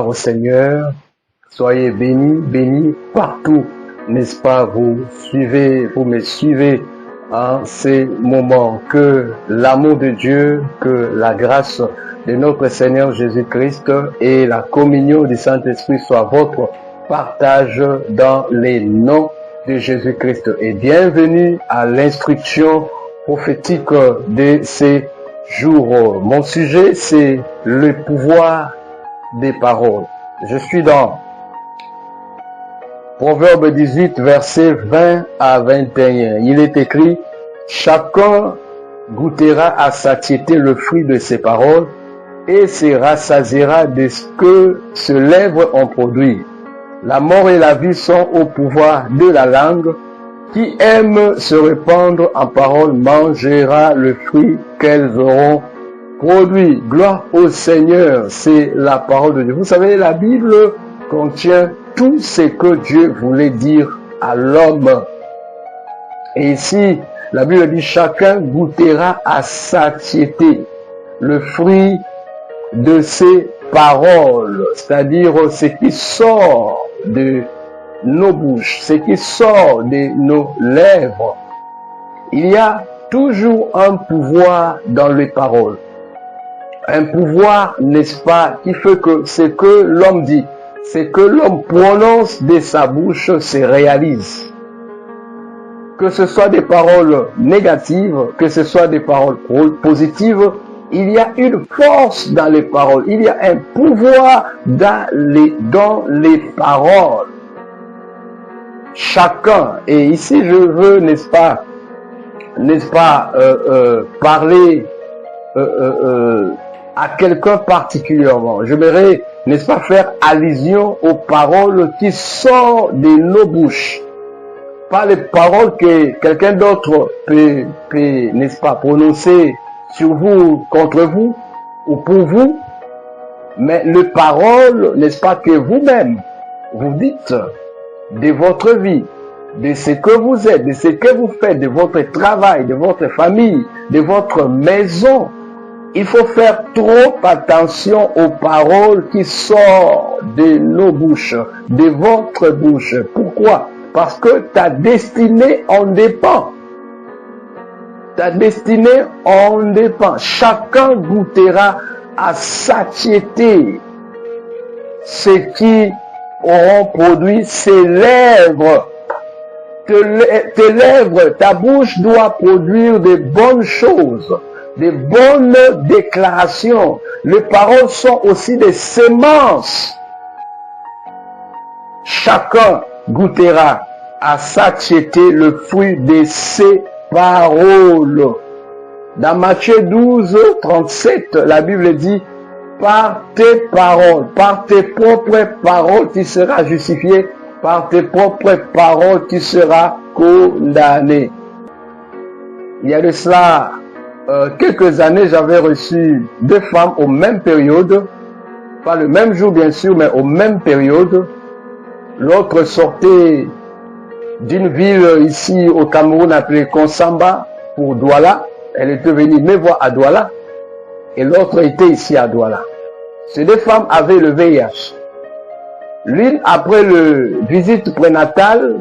Gloire au Seigneur. Soyez bénis, bénis partout, n'est-ce pas? Vous me suivez en ces moments. Que l'amour de Dieu, que la grâce de notre Seigneur Jésus-Christ et la communion du Saint-Esprit soient votre partage dans les noms de Jésus-Christ. Et bienvenue à l'instruction prophétique de ces jours. Mon sujet, c'est le pouvoir des paroles. Je suis dans Proverbe 18, versets 20 à 21. Il est écrit: chacun goûtera à satiété le fruit de ses paroles et se rassasiera de ce que ses lèvres ont produit. La mort et la vie sont au pouvoir de la langue. Qui aime se répandre en paroles mangera le fruit qu'elles auront produit. Gloire au Seigneur, c'est la parole de Dieu. Vous savez, la Bible contient tout ce que Dieu voulait dire à l'homme. Et ici, la Bible dit: chacun goûtera à satiété le fruit de ses paroles, c'est-à-dire ce qui sort de nos bouches, ce qui sort de nos lèvres. Il y a toujours un pouvoir dans les paroles. Un pouvoir, n'est-ce pas, qui fait que ce que l'homme dit, ce que l'homme prononce de sa bouche se réalise. Que ce soit des paroles négatives, que ce soit des paroles positives, il y a une force dans les paroles. Il y a un pouvoir dans les paroles. Chacun, et ici je veux, n'est-ce pas, parler à quelqu'un particulièrement. J'aimerais, n'est-ce pas, faire allusion aux paroles qui sortent de nos bouches. Pas les paroles que quelqu'un d'autre peut, n'est-ce pas, prononcer sur vous, contre vous, ou pour vous, mais les paroles, n'est-ce pas, que vous-même, vous dites de votre vie, de ce que vous êtes, de ce que vous faites, de votre travail, de votre famille, de votre maison. Il faut faire trop attention aux paroles qui sortent de nos bouches, de votre bouche. Pourquoi? Parce que ta destinée en dépend. Ta destinée en dépend. Chacun goûtera à satiété ce qui auront produit ses lèvres. Tes lèvres, ta bouche doit produire de bonnes choses, de bonnes déclarations. Les paroles sont aussi des semences. Chacun goûtera à satiété le fruit de ses paroles. Dans Matthieu 12, 37, la Bible dit: par tes paroles, par tes propres paroles, tu seras justifié. Par tes propres paroles, tu seras condamné. Il y a de cela quelques années, j'avais reçu deux femmes aux mêmes périodes, pas le même jour bien sûr, mais aux mêmes périodes. L'autre sortait d'une ville ici au Cameroun appelée Konsamba pour Douala. Elle était venue me voir à Douala et l'autre était ici à Douala. Ces deux femmes avaient le VIH. L'une, après le visite prénatale,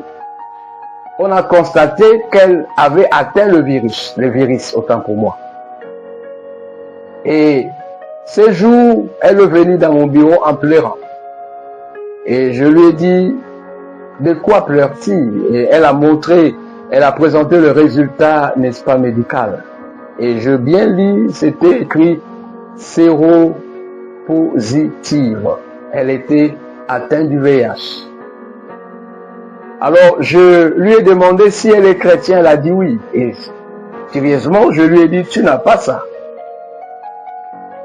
on a constaté qu'elle avait atteint le virus, autant pour moi. Et ce jour, elle est venue dans mon bureau en pleurant. Et je lui ai dit: de quoi pleure-t-il? Et elle a présenté le résultat, n'est-ce pas, médical. Et je bien lis, c'était écrit séropositive. Elle était atteinte du VIH. Alors, je lui ai demandé si elle est chrétienne, elle a dit oui. Et sérieusement, je lui ai dit: tu n'as pas ça.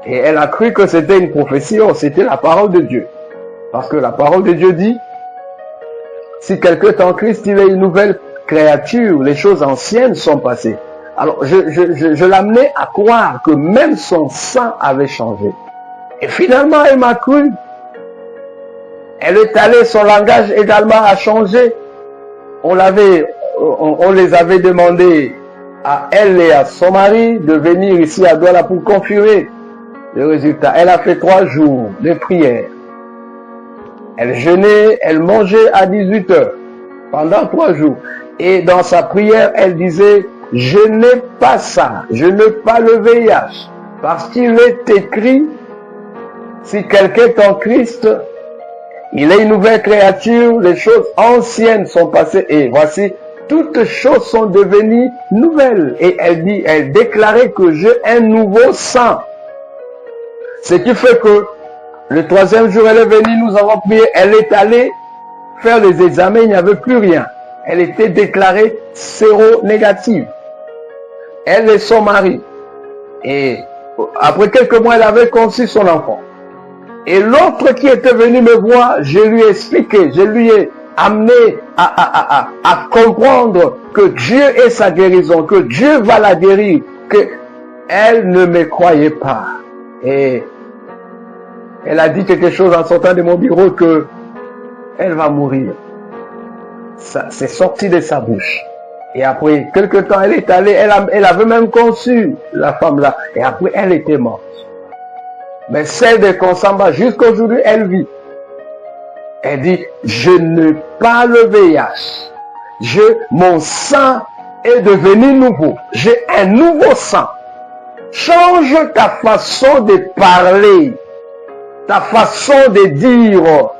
Et elle a cru que c'était une prophétie, c'était la parole de Dieu. Parce que la parole de Dieu dit: si quelqu'un est en Christ, il est une nouvelle créature, les choses anciennes sont passées. Alors, je l'amenais à croire que même son sang avait changé. Et finalement, elle m'a cru. Elle est allée, son langage également a changé. On les avait demandé à elle et à son mari de venir ici à Douala pour confirmer le résultat. Elle a fait 3 jours de prière. Elle jeûnait, elle mangeait à 18 heures pendant 3 jours. Et dans sa prière, elle disait, je n'ai pas ça, je n'ai pas le VIH. Parce qu'il est écrit, si quelqu'un est en Christ, il est une nouvelle créature, les choses anciennes sont passées et voici, toutes choses sont devenues nouvelles. Et elle dit, elle déclarait que j'ai un nouveau sang. Ce qui fait que le 3e jour, elle est venue, nous avons prié, elle est allée faire les examens, il n'y avait plus rien. Elle était déclarée séro-négative. Elle et son mari. Et après quelques mois, elle avait conçu son enfant. Et l'autre qui était venu me voir, je lui ai expliqué, je lui ai amené à comprendre que Dieu est sa guérison, que Dieu va la guérir, que elle ne me croyait pas. Et elle a dit quelque chose en sortant de mon bureau que elle va mourir. Ça, c'est sorti de sa bouche. Et après quelque temps, elle est allée, elle avait même conçu la femme là. Et après, elle était morte. Mais celle de Consamba, jusqu'à aujourd'hui, elle vit. Elle dit, je n'ai pas le VIH. Mon sang est devenu nouveau. J'ai un nouveau sang. Change ta façon de parler, ta façon de dire.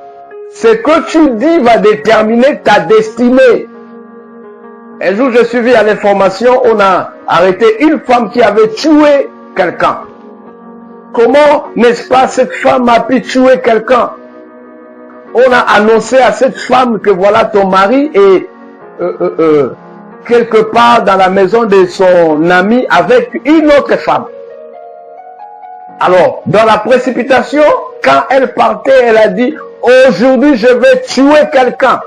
Ce que tu dis va déterminer ta destinée. Un jour, je suis vu à l'information, on a arrêté une femme qui avait tué quelqu'un. Comment, n'est-ce pas, cette femme a pu tuer quelqu'un? On a annoncé à cette femme que voilà, ton mari est quelque part dans la maison de son ami avec une autre femme. Alors, dans la précipitation, quand elle partait, elle a dit, aujourd'hui, je vais tuer quelqu'un.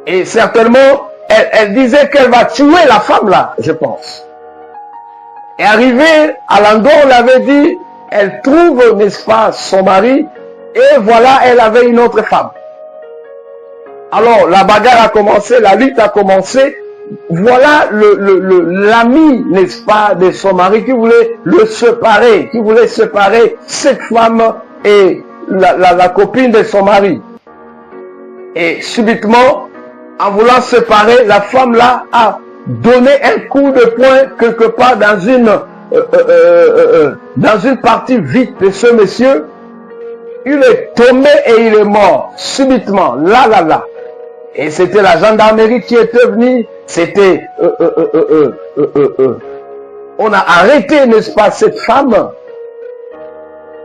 Et certainement, elle disait qu'elle va tuer la femme là, je pense. Et arrivée à l'endroit où on l'avait dit, elle trouve, n'est-ce pas, son mari, et voilà, elle avait une autre femme. Alors, la bagarre a commencé, la lutte a commencé. Voilà l'ami, n'est-ce pas, de son mari qui voulait le séparer, qui voulait séparer cette femme et la copine de son mari. Et subitement, en voulant séparer, la femme là a donné un coup de poing quelque part dans une partie vide de ce monsieur. Il est tombé et il est mort subitement, là. Et c'était la gendarmerie qui était venue. C'était on a arrêté, n'est-ce pas, cette femme.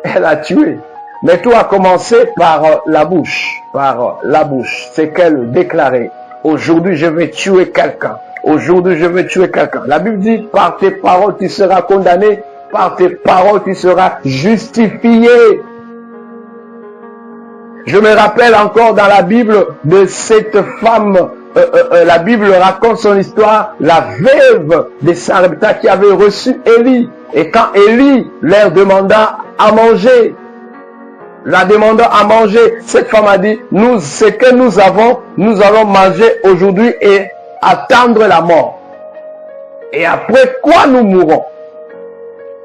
Elle a tué. Mais tout a commencé par la bouche. Par la bouche. C'est qu'elle déclarait. Aujourd'hui, je vais tuer quelqu'un. Aujourd'hui, je vais tuer quelqu'un. La Bible dit, par tes paroles, tu seras condamné. Par tes paroles, tu seras justifié. Je me rappelle encore dans la Bible de cette femme. La Bible raconte son histoire. La veuve de Sarepta qui avait reçu Élie. Et quand Élie leur demanda à manger, la demandant à manger, cette femme a dit, ce que nous avons, nous allons manger aujourd'hui et attendre la mort. Et après quoi nous mourrons?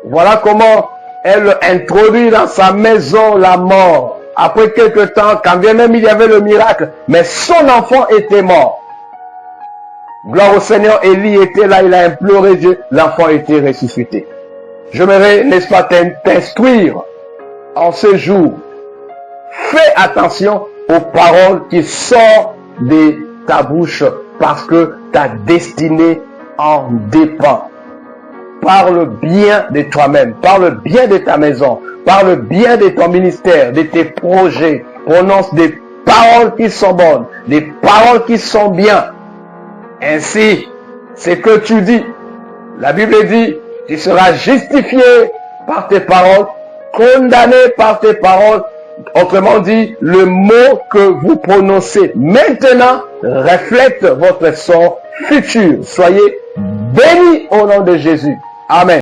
Voilà comment elle introduit dans sa maison la mort. Après quelque temps, quand bien même il y avait le miracle, mais son enfant était mort. Gloire au Seigneur, Élie était là, il a imploré Dieu, l'enfant était ressuscité. Je m'aimerais, n'est-ce pas, t'instruire en ce jour. Fais attention aux paroles qui sortent de ta bouche parce que ta destinée en dépend. Parle bien de toi-même, parle bien de ta maison, parle bien de ton ministère, de tes projets. Prononce des paroles qui sont bonnes, des paroles qui sont bien. Ainsi, ce que tu dis, la Bible dit, tu seras justifié par tes paroles, condamné par tes paroles. Autrement dit, le mot que vous prononcez maintenant reflète votre sort futur. Soyez bénis au nom de Jésus. Amen.